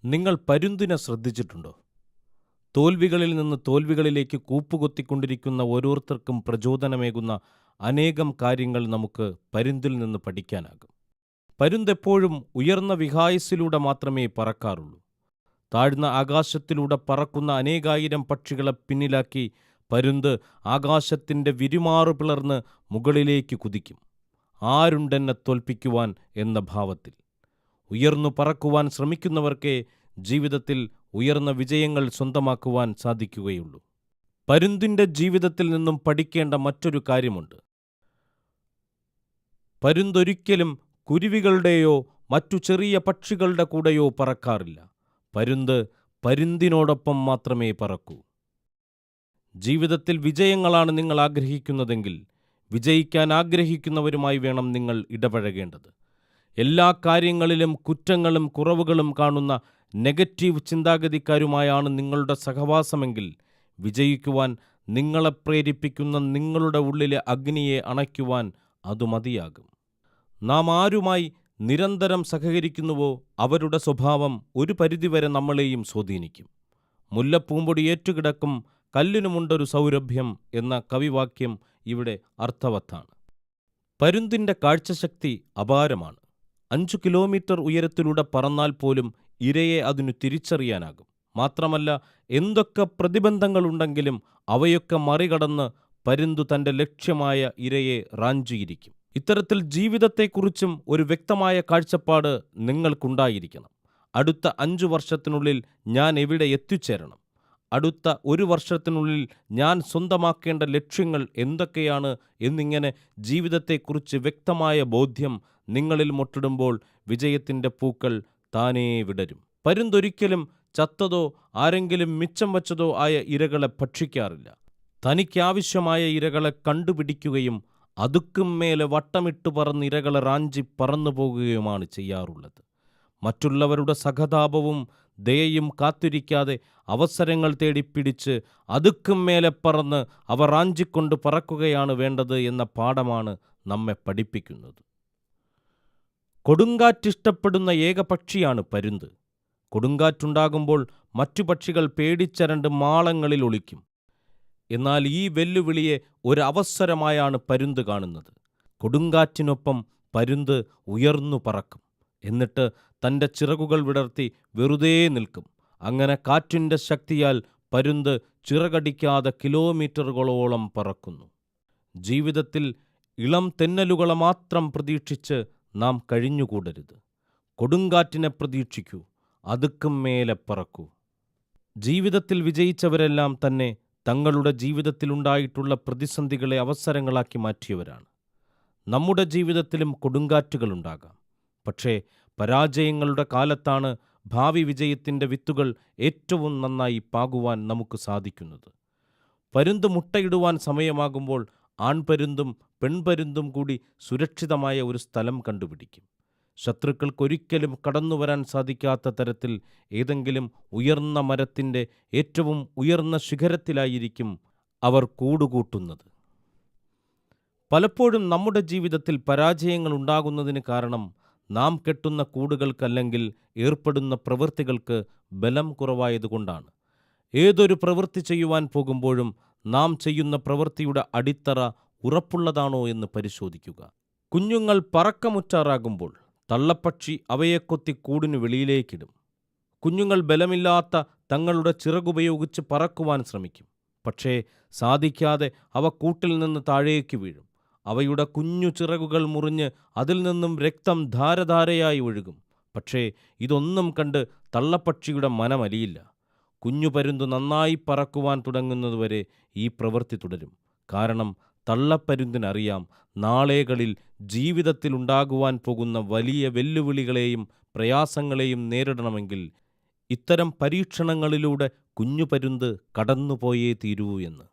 നിങ്ങൾ പരുന്തിനെ ശ്രദ്ധിച്ചിട്ടുണ്ടോ? തോൽവികളിൽ നിന്ന് തോൽവികളിലേക്ക് കൂപ്പുകുത്തിക്കൊണ്ടിരിക്കുന്ന ഓരോരുത്തർക്കും പ്രചോദനമേകുന്ന അനേകം കാര്യങ്ങൾ നമുക്ക് പരുന്തിൽ നിന്ന് പഠിക്കാനാകും. പരുന്തെപ്പോഴും ഉയർന്ന വിഹായസിലൂടെ മാത്രമേ പറക്കാറുള്ളൂ. താഴ്ന്ന ആകാശത്തിലൂടെ പറക്കുന്ന അനേകായിരം പക്ഷികളെ പിന്നിലാക്കി പരുന്ത് ആകാശത്തിൻ്റെ വിരുമാറു പിളർന്ന് മുകളിലേക്ക് കുതിക്കും. ആരുണ്ടെന്നെ തോൽപ്പിക്കുവാൻ എന്ന ഭാവത്തിൽ. ഉയർന്നു പറക്കുവാൻ ശ്രമിക്കുന്നവർക്കേ ജീവിതത്തിൽ ഉയർന്ന വിജയങ്ങൾ സ്വന്തമാക്കുവാൻ സാധിക്കുകയുള്ളൂ. പരുന്തിൻ്റെ ജീവിതത്തിൽ നിന്നും പഠിക്കേണ്ട മറ്റൊരു കാര്യമുണ്ട്. പരുന്തൊരിക്കലും കുരുവികളുടെയോ മറ്റു ചെറിയ പക്ഷികളുടെ കൂടെയോ പറക്കാറില്ല. പരുന്ത് പരുന്തിനോടൊപ്പം മാത്രമേ പറക്കൂ. ജീവിതത്തിൽ വിജയങ്ങളാണ് നിങ്ങൾ ആഗ്രഹിക്കുന്നതെങ്കിൽ വിജയിക്കാൻ ആഗ്രഹിക്കുന്നവരുമായി വേണം നിങ്ങൾ ഇടപഴകേണ്ടത്. എല്ലാ കാര്യങ്ങളിലും കുറ്റങ്ങളും കുറവുകളും കാണുന്ന നെഗറ്റീവ് ചിന്താഗതിക്കാരുമായാണ് നിങ്ങളുടെ സഹവാസമെങ്കിൽ വിജയിക്കുവാൻ നിങ്ങളെ പ്രേരിപ്പിക്കുന്ന നിങ്ങളുടെ ഉള്ളിലെ അഗ്നിയെ അണയ്ക്കുവാൻ അതു മതിയാകും. നാം ആരുമായി നിരന്തരം സഹകരിക്കുന്നുവോ അവരുടെ സ്വഭാവം ഒരു പരിധിവരെ നമ്മളെയും സ്വാധീനിക്കും. മുല്ലപ്പൂമ്പൊടി ഏറ്റുകിടക്കും കല്ലിനുമുണ്ടൊരു സൗരഭ്യം എന്ന കവിവാക്യം ഇവിടെ അർത്ഥവത്താണ്. പരുന്തിൻ്റെ കാഴ്ചശക്തി അപാരമാണ്. 5 കിലോമീറ്റർ ഉയരത്തിലൂടെ പറന്നാൽ പോലും ഇരയെ അതിനു തിരിച്ചറിയാനാകും. മാത്രമല്ല, എന്തൊക്കെ പ്രതിബന്ധങ്ങളുണ്ടെങ്കിലും അവയൊക്കെ മറികടന്ന് പരുന്തു തൻ്റെ ലക്ഷ്യമായ ഇരയെ റാഞ്ചിയിരിക്കും. ഇത്തരത്തിൽ ജീവിതത്തെക്കുറിച്ചും ഒരു വ്യക്തമായ കാഴ്ചപ്പാട് നിങ്ങൾക്കുണ്ടായിരിക്കണം. അടുത്ത 5 വർഷത്തിനുള്ളിൽ ഞാൻ എവിടെ എത്തിച്ചേരണം? അടുത്ത 1 വർഷത്തിനുള്ളിൽ ഞാൻ സ്വന്തമാക്കേണ്ട ലക്ഷ്യങ്ങൾ എന്തൊക്കെയാണ് എന്നിങ്ങനെ ജീവിതത്തെക്കുറിച്ച് വ്യക്തമായ ബോധ്യം നിങ്ങളിൽ മുട്ടിടുമ്പോൾ വിജയത്തിൻ്റെ പൂക്കൾ താനേ വിടരും. പരുന്തൊരിക്കലും ചത്തതോ ആരെങ്കിലും മിച്ചം വച്ചതോ ആയ ഇരകളെ ഭക്ഷിക്കാറില്ല. തനിക്കാവശ്യമായ ഇരകളെ കണ്ടുപിടിക്കുകയും അതുക്കും മേലെ വട്ടമിട്ട് പറന്ന് ഇരകളെ റാഞ്ചി പറന്നു പോകുകയുമാണ് ചെയ്യാറുള്ളത്. മറ്റുള്ളവരുടെ സഹതാപവും ദയയും കാത്തിരിക്കാതെ അവസരങ്ങൾ തേടിപ്പിടിച്ച് അതുക്കും മേലെ പറന്ന് അവ റാഞ്ചിക്കൊണ്ട് പറക്കുകയാണ് വേണ്ടത് എന്ന പാഠമാണ് നമ്മെ പഠിപ്പിക്കുന്നത്. കൊടുങ്കാറ്റിഷ്ടപ്പെടുന്ന ഏക പക്ഷിയാണ് പരുന്ത്. കൊടുങ്കാറ്റുണ്ടാകുമ്പോൾ മറ്റു പക്ഷികൾ പേടിച്ചരണ്ട് മാളങ്ങളിൽ ഒളിക്കും. എന്നാൽ ഈ വെല്ലുവിളിയെ ഒരവസരമായാണ് പരുന്ത് കാണുന്നത്. കൊടുങ്കാറ്റിനൊപ്പം പരുന്ത് ഉയർന്നു പറക്കും. എന്നിട്ട് തൻ്റെ ചിറകുകൾ വിടർത്തി വെറുതെ നിൽക്കും. അങ്ങനെ കാറ്റിൻ്റെ ശക്തിയാൽ പരുന്ത് ചിറകടിക്കാതെ കിലോമീറ്ററുകളോളം പറക്കുന്നു. ജീവിതത്തിൽ ഇളം തെന്നലുകളെ മാത്രം പ്രതീക്ഷിച്ച് നാം കഴിഞ്ഞുകൂടരുത്. കൊടുങ്കാറ്റിനെ പ്രതീക്ഷിക്കൂ, അതുക്കും മേലെ പറക്കൂ. ജീവിതത്തിൽ വിജയിച്ചവരെല്ലാം തന്നെ തങ്ങളുടെ ജീവിതത്തിലുണ്ടായിട്ടുള്ള പ്രതിസന്ധികളെ അവസരങ്ങളാക്കി മാറ്റിയവരാണ്. നമ്മുടെ ജീവിതത്തിലും കൊടുങ്കാറ്റുകളുണ്ടാകാം. പക്ഷേ പരാജയങ്ങളുടെ കാലത്താണ് ഭാവി വിജയത്തിൻ്റെ വിത്തുകൾ ഏറ്റവും നന്നായി പാകുവാൻ നമുക്ക് സാധിക്കുന്നത്. പരുന്ത് മുട്ടയിടുവാൻ സമയമാകുമ്പോൾ ആൺപരുന്തും പെൺപരുന്തും കൂടി സുരക്ഷിതമായ ഒരു സ്ഥലം കണ്ടുപിടിക്കും. ശത്രുക്കൾക്കൊരിക്കലും കടന്നുവരാൻ സാധിക്കാത്ത തരത്തിൽ ഏതെങ്കിലും ഉയർന്ന മരത്തിൻ്റെ ഏറ്റവും ഉയർന്ന ശിഖരത്തിലായിരിക്കും അവർ കൂടുകൂട്ടുന്നത്. പലപ്പോഴും നമ്മുടെ ജീവിതത്തിൽ പരാജയങ്ങൾ ഉണ്ടാകുന്നതിന് കാരണം നാം കെട്ടുന്ന കൂടുകൾക്കല്ലെങ്കിൽ ഏർപ്പെടുന്ന പ്രവൃത്തികൾക്ക് ബലം കുറവായതുകൊണ്ടാണ്. ഏതൊരു പ്രവൃത്തി ചെയ്യുവാൻ പോകുമ്പോഴും നാം ചെയ്യുന്ന പ്രവൃത്തിയുടെ അടിത്തറ ഉറപ്പുള്ളതാണോ എന്ന് പരിശോധിക്കുക. കുഞ്ഞുങ്ങൾ പറക്കമുറ്റാറാകുമ്പോൾ തള്ളപ്പക്ഷി അവയെ കൊത്തി കൂടിനു വെളിയിലേക്കിടും. കുഞ്ഞുങ്ങൾ ബലമില്ലാത്ത തങ്ങളുടെ ചിറകുപയോഗിച്ച് പറക്കുവാൻ ശ്രമിക്കും. പക്ഷേ സാധിക്കാതെ അവ കൂട്ടിൽ നിന്ന് താഴേക്ക് വീഴും. അവയുടെ കുഞ്ഞു ചിറകുകൾ മുറിഞ്ഞ് അതിൽ നിന്നും രക്തം ധാരധാരയായി ഒഴുകും. പക്ഷേ ഇതൊന്നും കണ്ട് തള്ളപ്പക്ഷിയുടെ മനമലിയില്ല. കുഞ്ഞു പരുന്ത് നന്നായി പറക്കുവാൻ തുടങ്ങുന്നതുവരെ ഈ പ്രവൃത്തി തുടരും. കാരണം തള്ളപ്പരുന്തിനറിയാം, നാളെകളിൽ ജീവിതത്തിലുണ്ടാകുവാൻ പോകുന്ന വലിയ വെല്ലുവിളികളെയും പ്രയാസങ്ങളെയും നേരിടണമെങ്കിൽ ഇത്തരം പരീക്ഷണങ്ങളിലൂടെ കുഞ്ഞു പരുന്ത് കടന്നുപോയേ തീരൂ എന്ന്.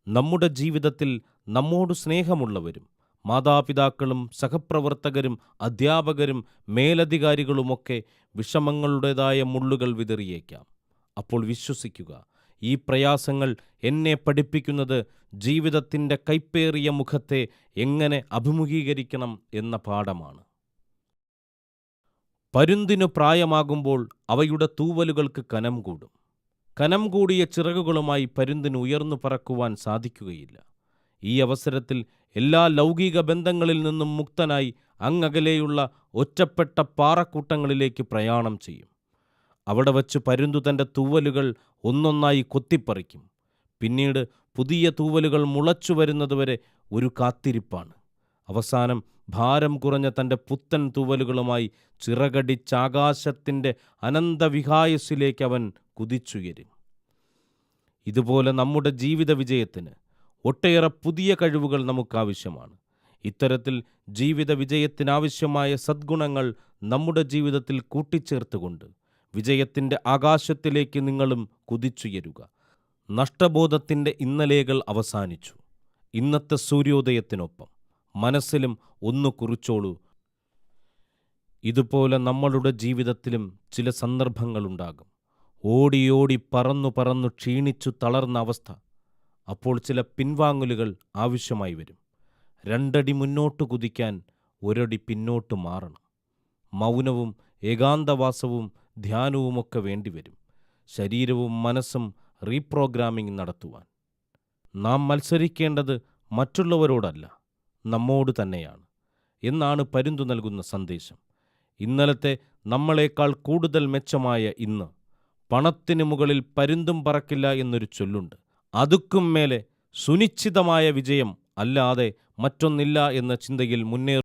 നമ്മുടെ ജീവിതത്തിൽ നമ്മോട് സ്നേഹമുള്ളവരും മാതാപിതാക്കളും സഹപ്രവർത്തകരും അധ്യാപകരും മേലധികാരികളുമൊക്കെ വിഷമങ്ങളുടേതായ മുള്ളുകൾ വിതറിയേക്കാം. അപ്പോൾ വിശ്വസിക്കുക, ഈ പ്രയാസങ്ങൾ എന്നെ പഠിപ്പിക്കുന്നത് ജീവിതത്തിൻ്റെ കൈപ്പേറിയ മുഖത്തെ എങ്ങനെ അഭിമുഖീകരിക്കണം എന്ന പാഠമാണ്. പരുന്തിനു പ്രായമാകുമ്പോൾ അവയുടെ തൂവലുകൾക്ക് കനം കൂടും. കനം കൂടിയ ചിറകുകളുമായി പരുന്തിന് ഉയർന്നു പറക്കുവാൻ സാധിക്കുകയില്ല. ഈ അവസരത്തിൽ എല്ലാ ലൗകിക ബന്ധങ്ങളിൽ നിന്നും മുക്തനായി അങ്ങകലെയുള്ള ഒറ്റപ്പെട്ട പാറക്കൂട്ടങ്ങളിലേക്ക് പ്രയാണം ചെയ്യും. അവിടെ വച്ച് പരുന്തു തൻ്റെ തൂവലുകൾ ഒന്നൊന്നായി കൊത്തിപ്പറിക്കും. പിന്നീട് പുതിയ തൂവലുകൾ മുളച്ചു വരുന്നതുവരെ ഒരു കാത്തിരിപ്പാണ്. അവസാനം ഭാരം കുറഞ്ഞ തൻ്റെ പുത്തൻ തൂവലുകളുമായി ചിറകടിച്ചാകാശത്തിൻ്റെ അനന്തവിഹായസ്സിലേക്ക് അവൻ കുതിച്ചുയരും. ഇതുപോലെ നമ്മുടെ ജീവിത വിജയത്തിന് ഒട്ടേറെ പുതിയ കഴിവുകൾ നമുക്കാവശ്യമാണ്. ഇത്തരത്തിൽ ജീവിത വിജയത്തിനാവശ്യമായ സദ്ഗുണങ്ങൾ നമ്മുടെ ജീവിതത്തിൽ കൂട്ടിച്ചേർത്തുകൊണ്ട് വിജയത്തിൻ്റെ ആകാശത്തിലേക്ക് നിങ്ങളും കുതിച്ചുയരുക. നഷ്ടബോധത്തിൻ്റെ ഇന്നലെകൾ അവസാനിച്ചു. ഇന്നത്തെ സൂര്യോദയത്തിനൊപ്പം മനസ്സിലും ഒന്ന് കുറിച്ചോളൂ. ഇതുപോലെ നമ്മളുടെ ജീവിതത്തിലും ചില സന്ദർഭങ്ങളുണ്ടാകും. ഓടി പറന്നു ക്ഷീണിച്ചു തളർന്ന അവസ്ഥ. അപ്പോൾ ചില പിൻവാങ്ങലുകൾ ആവശ്യമായി വരും. 2 അടി മുന്നോട്ട് കുതിക്കാൻ 1 അടി പിന്നോട്ട് മാറണം. മൗനവും ഏകാന്തവാസവും ധ്യാനവുമൊക്കെ വേണ്ടിവരും. ശരീരവും മനസ്സും റീപ്രോഗ്രാമിംഗ് നടത്തുവാൻ. നാം മത്സരിക്കേണ്ടത് മറ്റുള്ളവരോടല്ല, നമ്മോട് തന്നെയാണ് എന്നാണ് പരുന്തു നൽകുന്ന സന്ദേശം. ഇന്നലത്തെ നമ്മളെക്കാൾ കൂടുതൽ മെച്ചമായ ഇന്ന്. പണത്തിന് മുകളിൽ പരുന്തും പറക്കില്ല എന്നൊരു ചൊല്ലുണ്ട്. അതുക്കും മേലെ സുനിശ്ചിതമായ വിജയം അല്ലാതെ മറ്റൊന്നില്ല എന്ന ചിന്തയിൽ മുന്നേറും.